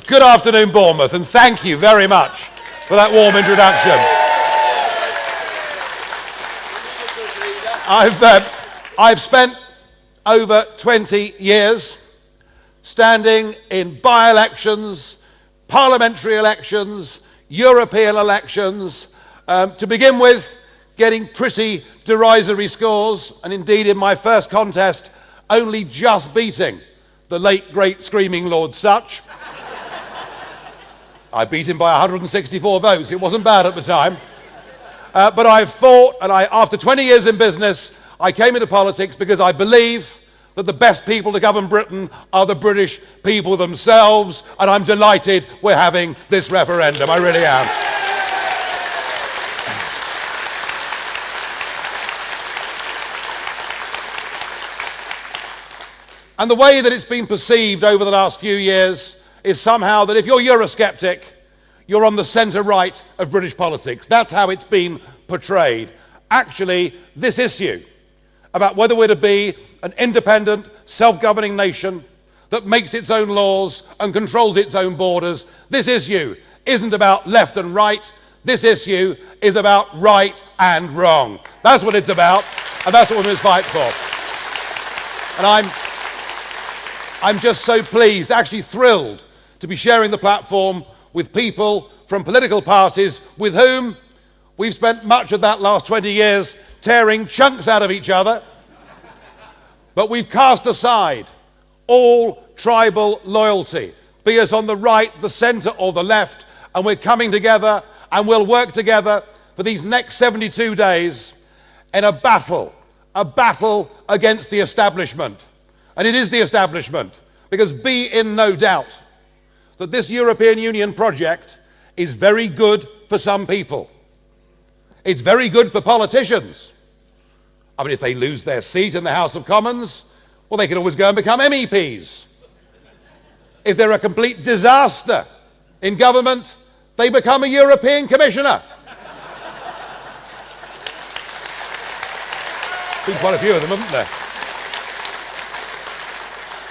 Good afternoon, Bournemouth, and thank you very much for that warm introduction. I've spent over 20 years standing in by-elections, parliamentary elections, European elections, to begin with, getting pretty derisory scores, and indeed in my first contest, only just beating the late, great Screaming Lord Such. I beat him by 164 votes. It wasn't bad at the time. But I've fought, and after 20 years in business, I came into politics because I believe that the best people to govern Britain are the British people themselves, and I'm delighted we're having this referendum. I really am. And the way that it's been perceived over the last few years is somehow that if you're Eurosceptic, you're on the centre-right of British politics. That's how it's been portrayed. Actually, this issue about whether we're to be an independent, self-governing nation that makes its own laws and controls its own borders, this issue isn't about left and right. This issue is about right and wrong. That's what it's about, and that's what we must fight for. And I'm just so pleased, actually thrilled, to be sharing the platform with people from political parties with whom we've spent much of that last 20 years tearing chunks out of each other. But we've cast aside all tribal loyalty, be it on the right, the centre or the left, and we're coming together and we'll work together for these next 72 days in a battle against the establishment. And it is the establishment, because be in no doubt that this European Union project is very good for some people. It's very good for politicians. I mean, if they lose their seat in the House of Commons, well, they can always go and become MEPs. If they're a complete disaster in government, they become a European Commissioner. Been quite a few of them, haven't there?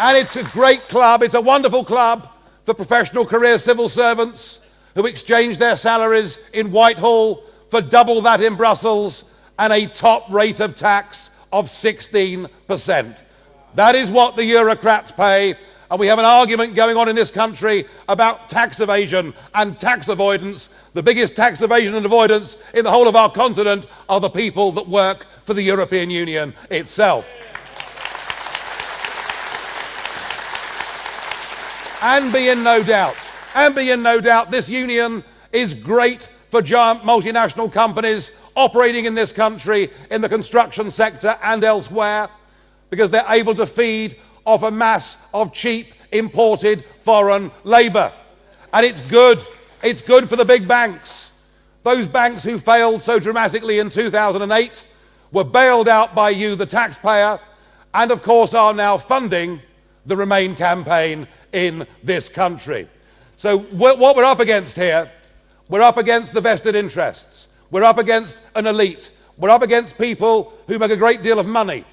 And it's a great club, it's a wonderful club for professional career civil servants who exchange their salaries in Whitehall for double that in Brussels and a top rate of tax of 16%. That is what the Eurocrats pay, and we have an argument going on in this country about tax evasion and tax avoidance. The biggest tax evasion and avoidance in the whole of our continent are the people that work for the European Union itself. And be in no doubt, this union is great for giant multinational companies operating in this country, in the construction sector and elsewhere, because they're able to feed off a mass of cheap imported foreign labour. And it's good for the big banks. Those banks who failed so dramatically in 2008 were bailed out by you, the taxpayer, and of course are now funding the Remain campaign in this country. So what we're up against here, we're up against the vested interests. We're up against an elite. We're up against people who make a great deal of money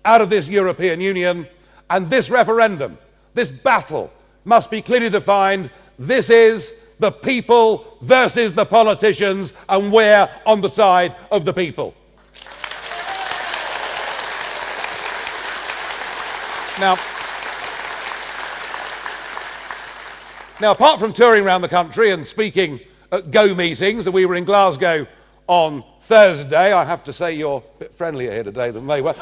out of this European Union. And this referendum, this battle, must be clearly defined. This is the people versus the politicians, and we're on the side of the people. Now, apart from touring around the country and speaking at Go meetings, and we were in Glasgow on Thursday, I have to say you're a bit friendlier here today than they were.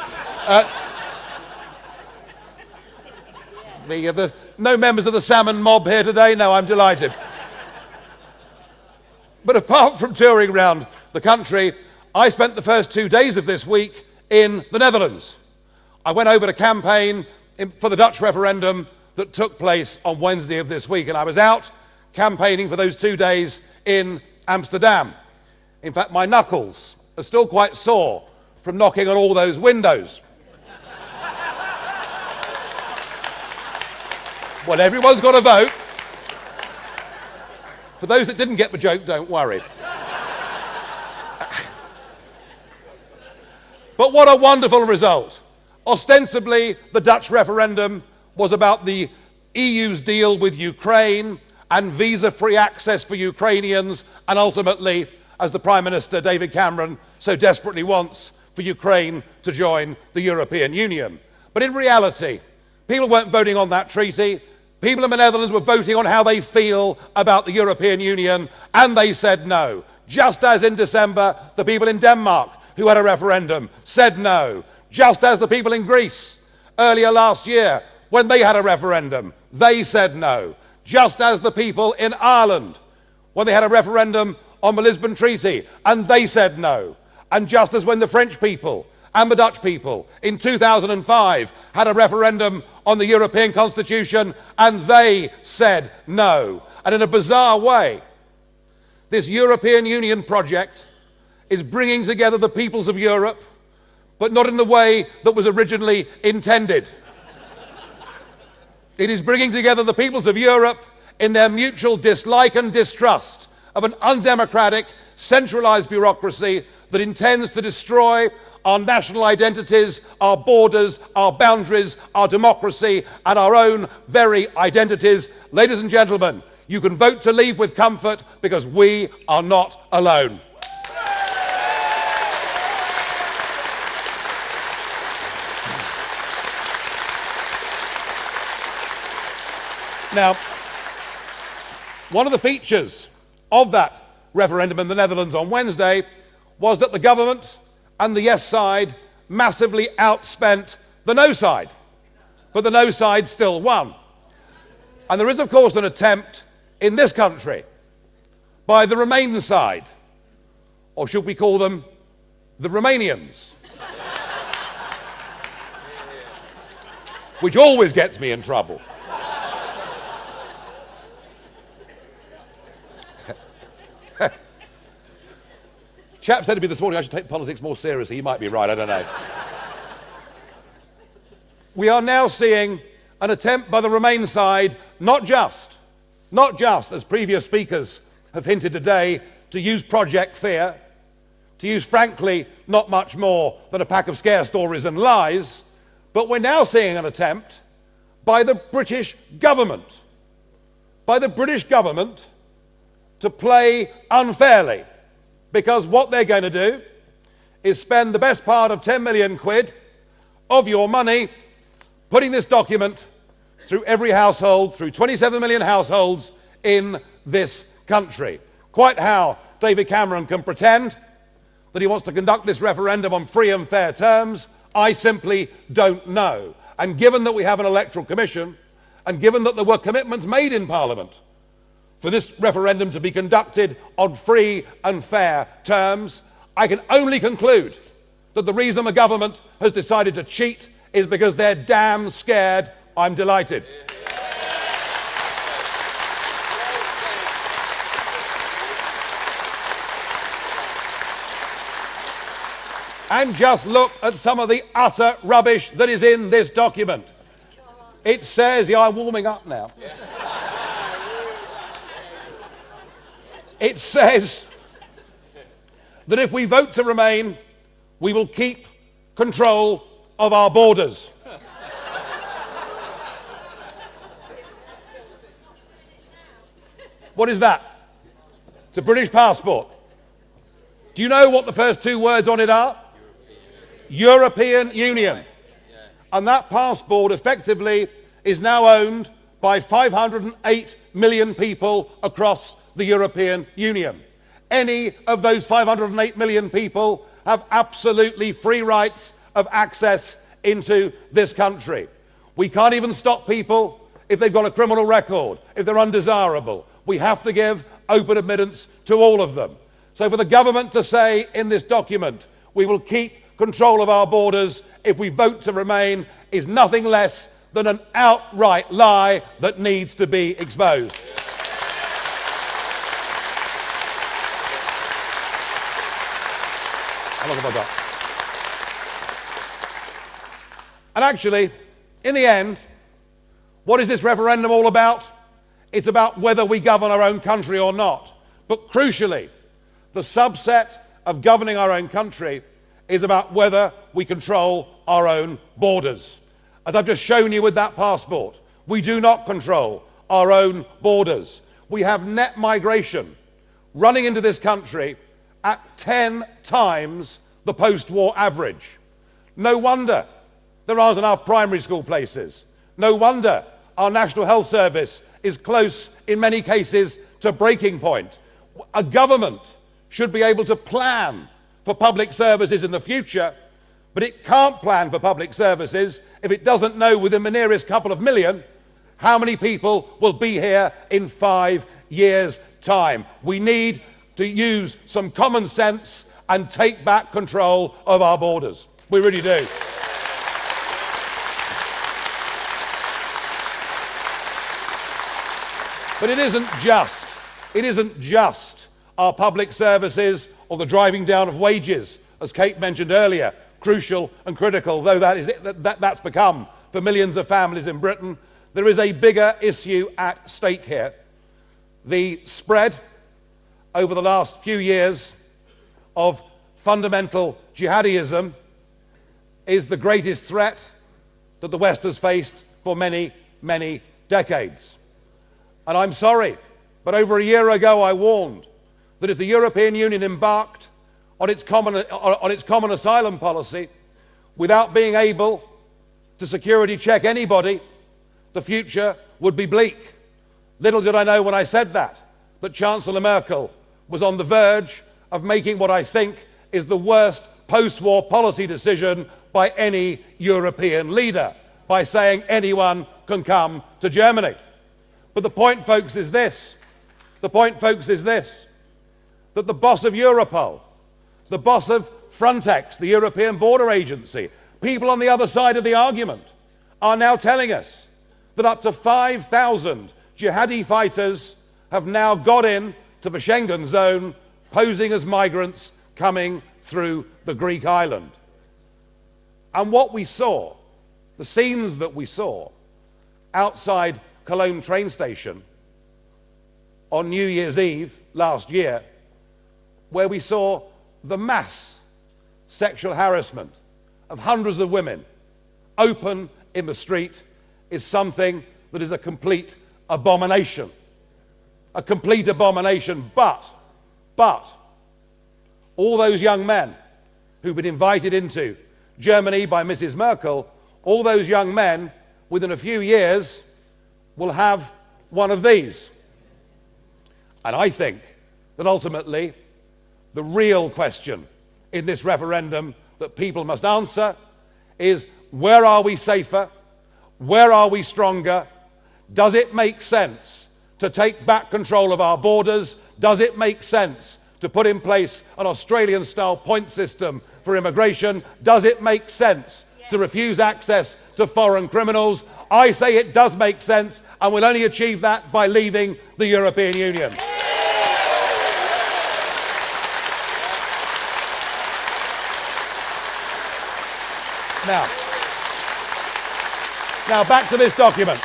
No members of the salmon mob here today? No, I'm delighted. But apart from touring around the country, I spent the first 2 days of this week in the Netherlands. I went over to campaign for the Dutch referendum that took place on Wednesday of this week, and I was out campaigning for those 2 days in Amsterdam. In fact, my knuckles are still quite sore from knocking on all those windows. Well, everyone's got a vote. For those that didn't get the joke, don't worry. But what a wonderful result. Ostensibly, the Dutch referendum was about the EU's deal with Ukraine and visa-free access for Ukrainians, and ultimately, as the Prime Minister David Cameron so desperately wants, for Ukraine to join the European Union. But in reality, people weren't voting on that treaty. People in the Netherlands were voting on how they feel about the European Union, and they said no. Just as in December, the people in Denmark, who had a referendum, said no. Just as the people in Greece, earlier last year, when they had a referendum, they said no. Just as the people in Ireland, when they had a referendum on the Lisbon Treaty, and they said no. And just as when the French people and the Dutch people in 2005 had a referendum on the European Constitution, and they said no. And in a bizarre way, this European Union project is bringing together the peoples of Europe, but not in the way that was originally intended. It is bringing together the peoples of Europe in their mutual dislike and distrust of an undemocratic, centralized bureaucracy that intends to destroy our national identities, our borders, our boundaries, our democracy, and our own very identities. Ladies and gentlemen, you can vote to leave with comfort because we are not alone. Now, one of the features of that referendum in the Netherlands on Wednesday was that the government and the yes side massively outspent the no side. But the no side still won. And there is, of course, an attempt in this country by the Remain side, or should we call them the Romanians, which always gets me in trouble. Chap said to me this morning I should take politics more seriously. He might be right, I don't know. We are now seeing an attempt by the Remain side, not just, as previous speakers have hinted today, to use Project Fear, to use, frankly, not much more than a pack of scare stories and lies, but we're now seeing an attempt by the British government, to play unfairly. Because what they're going to do is spend the best part of 10 million quid of your money putting this document through every household, through 27 million households in this country. Quite how David Cameron can pretend that he wants to conduct this referendum on free and fair terms, I simply don't know. And given that we have an electoral commission, and given that there were commitments made in Parliament for this referendum to be conducted on free and fair terms, I can only conclude that the reason the government has decided to cheat is because they're damn scared. I'm delighted. And just look at some of the utter rubbish that is in this document. It says, I'm warming up now. It says that if we vote to remain, we will keep control of our borders. What is that? It's a British passport. Do you know what the first two words on it are? European Union. And that passport effectively is now owned by 508 million people across the European Union. Any of those 508 million people have absolutely free rights of access into this country. We can't even stop people if they've got a criminal record, if they're undesirable. We have to give open admittance to all of them. So for the government to say in this document, we will keep control of our borders if we vote to remain, is nothing less than an outright lie that needs to be exposed. How long have I got? And actually, in the end, what is this referendum all about? It's about whether we govern our own country or not. But crucially, the subset of governing our own country is about whether we control our own borders. As I've just shown you with that passport, we do not control our own borders. We have net migration running into this country at 10 times the post-war average. No wonder there aren't enough primary school places. No wonder our National Health Service is close, in many cases, to breaking point. A government should be able to plan for public services in the future, but it can't plan for public services if it doesn't know within the nearest couple of million how many people will be here in 5 years' time. We need to use some common sense and take back control of our borders. We really do. But it isn't just our public services or the driving down of wages, as Kate mentioned earlier, crucial and critical, though that's become for millions of families in Britain. There is a bigger issue at stake here. The spread over the last few years of fundamental jihadism is the greatest threat that the West has faced for many, many decades. And I'm sorry, but over a year ago I warned that if the European Union embarked on its common asylum policy without being able to security check anybody, the future would be bleak. Little did I know when I said that Chancellor Merkel was on the verge of making what I think is the worst post-war policy decision by any European leader, by saying anyone can come to Germany. But the point, folks, is this. The point, folks, is this. That the boss of Europol, the boss of Frontex, the European Border Agency, people on the other side of the argument are now telling us that up to 5,000 jihadi fighters have now got in to the Schengen zone, posing as migrants coming through the Greek island. And what we saw, the scenes that we saw outside Cologne train station on New Year's Eve last year, where we saw the mass sexual harassment of hundreds of women open in the street, is something that is a complete abomination. A complete abomination. But all those young men who've been invited into Germany by Mrs. Merkel, all those young men within a few years will have one of these. And I think that ultimately the real question in this referendum that people must answer is, where are we safer? Where are we stronger? Does it make sense to take back control of our borders? Does it make sense to put in place an Australian-style point system for immigration? Does it make sense to refuse access to foreign criminals? I say it does make sense, and we'll only achieve that by leaving the European Union. Now, back to this document.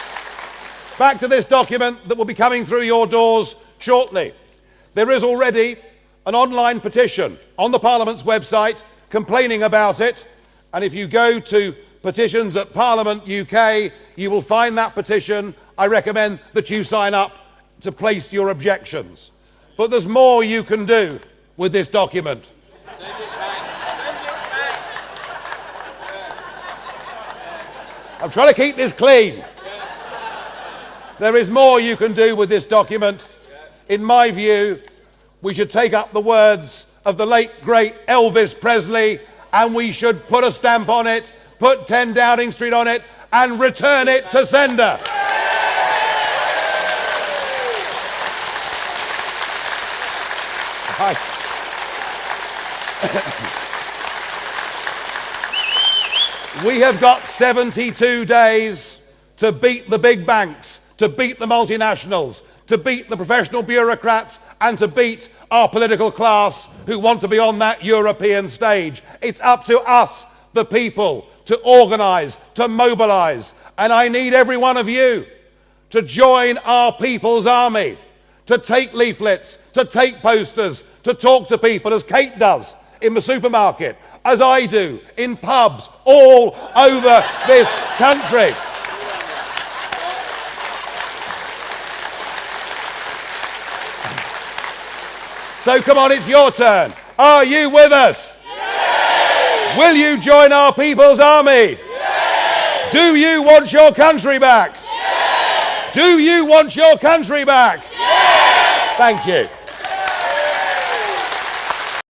Back to this document that will be coming through your doors shortly. There is already an online petition on the Parliament's website complaining about it, and if you go to petitions at Parliament UK, you will find that petition. I recommend that you sign up to place your objections. But there's more you can do with this document. I'm trying to keep this clean. There is more you can do with this document. In my view, we should take up the words of the late, great Elvis Presley, and we should put a stamp on it, put 10 Downing Street on it, and return it to sender. We have got 72 days to beat the big banks, to beat the multinationals, to beat the professional bureaucrats, and to beat our political class who want to be on that European stage. It's up to us, the people, to organise, to mobilise. And I need every one of you to join our people's army, to take leaflets, to take posters, to talk to people, as Kate does in the supermarket, as I do in pubs all over this country. So come on, it's your turn. Are you with us? Yes! Will you join our people's army? Yes! Do you want your country back? Yes! Do you want your country back? Yes! Thank you.